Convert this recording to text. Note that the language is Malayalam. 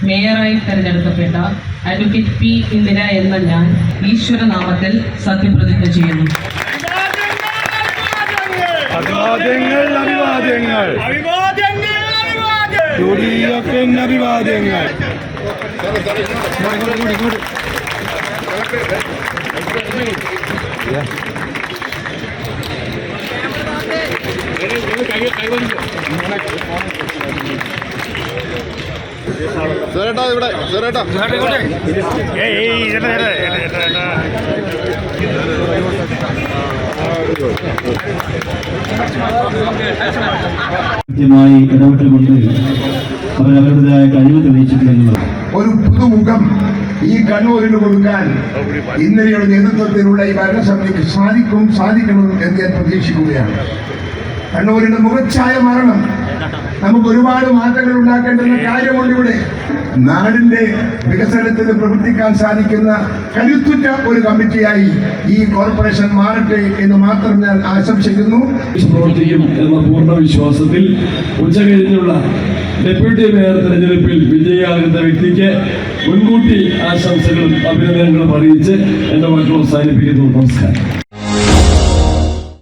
മേയറായി തെരഞ്ഞെടുക്കപ്പെട്ട അഡ്വക്കേറ്റ് പി ഇന്ദിര എന്ന ഞാൻ ഈശ്വരനാമത്തിൽ സത്യപ്രതിജ്ഞ ചെയ്യുന്നു. അഭിവാദ്യങ്ങൾ അഭിവാദ്യങ്ങൾ അഭിവാദ്യങ്ങൾ. സുരേട്ടാ ഇവിടെ സുരേട്ടാ കൃത്യമായി ഇടപെട്ടുകൊണ്ട് അവരവരുടേതായ കഴിവ് തെളിയിച്ചിട്ടുണ്ടെന്നുള്ളത് ഒരു പുതുമുഖം ഈ കണ്ണൂരിന് കൊടുക്കാൻ ഇന്നലെയുടെ നേതൃത്വത്തിലുള്ള ഈ ഭരണസമിതിക്ക് സാധിക്കണം എന്ന് ഞാൻ പ്രതീക്ഷിക്കുകയാണ്. കണ്ണൂരിന്റെ മുഖച്ഛായ മാറണം. നമുക്ക് ഒരുപാട് മാറ്റങ്ങൾ ഉണ്ടാക്കേണ്ടുന്ന കാര്യമുണ്ട്. ഇവിടെ നാടിന്റെ വികസനത്തിന് പ്രവർത്തിക്കാൻ സാധിക്കുന്ന കരുത്തുറ്റ ഒരു കമ്മിറ്റിയായി ഈ കോർപ്പറേഷൻ മാറട്ടെ എന്ന് മാത്രം ഞാൻ ആശംസിക്കുന്നു. പ്രവർത്തിക്കും എന്ന പൂർണ്ണ വിശ്വാസത്തിൽ ഉച്ചകഴിഞ്ഞുള്ള ഡെപ്യൂട്ടി മേയർ തെരഞ്ഞെടുപ്പിൽ വിജയിയാകുന്ന വ്യക്തിക്ക് മുൻകൂട്ടി ആശംസകളും അഭിനന്ദനങ്ങളും അറിയിച്ച് എന്റെ വാക്കുകൾ അവസാനിപ്പിക്കുന്നു. നമസ്കാരം.